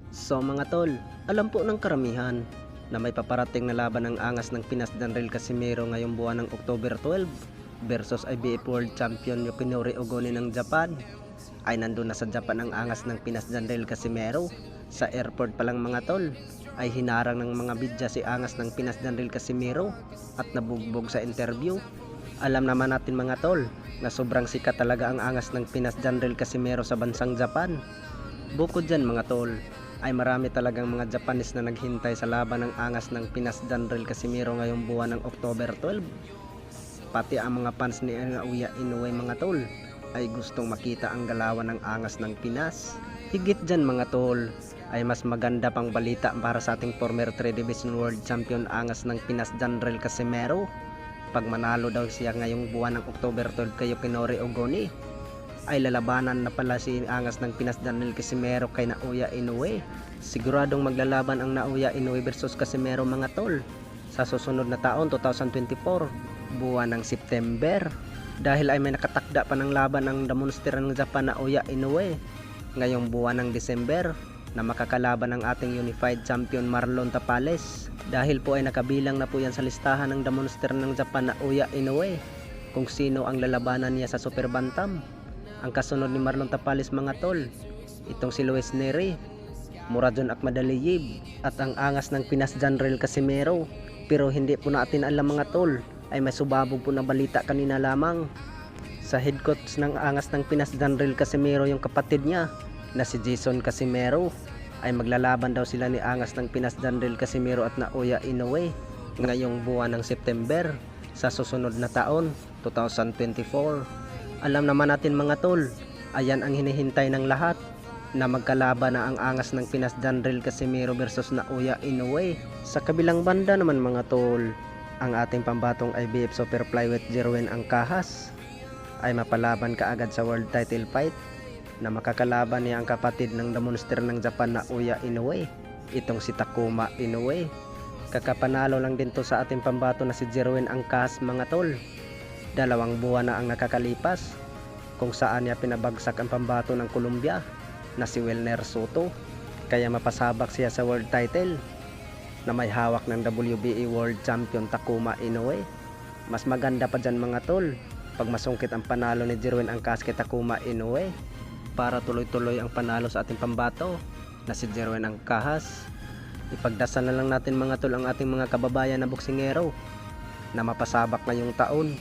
So mga tol, alam po ng karamihan na may paparating na laban ng angas ng Pinas Danril Casimiro ngayong buwan ng October 12 versus IBF World Champion Yoshinori Ogoni ng Japan. Ay nandun na sa Japan ang angas ng Pinas Danril Casimiro. Sa airport pa lang mga tol, ay hinarang ng mga bidya si angas ng Pinas Danril Casimiro at nabugbog sa interview. Alam naman natin mga tol na sobrang sikat talaga ang angas ng Pinas Danril Casimiro sa bansang Japan. Bukod dyan mga tol, ay marami talagang mga Japanese na naghintay sa laban ng angas ng Pinas Danril Casimiro ngayong buwan ng October 12. Pati ang mga fans ni Naoya Inoue mga tol ay gustong makita ang galawan ng angas ng Pinas. Higit dyan mga tol, ay mas maganda pang balita para sa ating former 3 Division World Champion angas ng Pinas Danril Casimiro. Pag manalo daw siya ngayong buwan ng October 12 kay Yoshinori Ogoni, ay lalabanan na pala si angas ng Pinas Danril Casimiro kay Naoya Inoue. Siguradong maglalaban ang Naoya Inoue versus Casimiro mga tol sa susunod na taon 2024, buwan ng September. Dahil ay may nakatakda pa ng laban ng The Monster ng Japan Naoya Inoue ngayong buwan ng December na makakalaban ng ating Unified Champion Marlon Tapales. Dahil po ay nakabilang na po yan sa listahan ng The Monster ng Japan Naoya Inoue kung sino ang lalabanan niya sa Super Bantam. Ang kasunod ni Marlon Tapales mga tol, itong si Luis Neri, Muradjon Akmadaliyib at ang angas ng Pinas Danril Casimiro. Pero hindi po natin alam mga tol, ay may subabog po na balita kanina lamang. Sa head coach ng angas ng Pinas Danril Casimiro, yung kapatid niya na si Jason Casimiro, ay maglalaban daw sila ni angas ng Pinas Danril Casimiro at Naoya Inoue ngayong buwan ng September sa susunod na taon 2024. Alam naman natin mga tol, ayan ang hinihintay ng lahat, na magkalaban na ang angas ng Pinas Danril Casimiro versus Naoya Inoue. Sa kabilang banda naman mga tol, ang ating pambatong IBF Super Flyweight Jerwin Angkahas ay mapalaban kaagad sa world title fight na makakalaban niya ang kapatid ng The Monster ng Japan Naoya Inoue, itong si Takuma Inoue. Kakapanalo lang din to sa ating pambato na si Jerwin Angkahas mga tol. 2 buwan na ang nakakalipas kung saan niya pinabagsak ang pambato ng Colombia na si Wilner Soto, kaya mapasabak siya sa world title na may hawak ng WBA World Champion Takuma Inoue. Mas maganda pa dyan mga tol pag masungkit ang panalo ni Jerwin Angkahas kay Takuma Inoue para tuloy-tuloy ang panalo sa ating pambato na si Jerwin Angkahas. Ipagdasal na lang natin mga tol ang ating mga kababayan na boksingero na mapasabak ngayong taon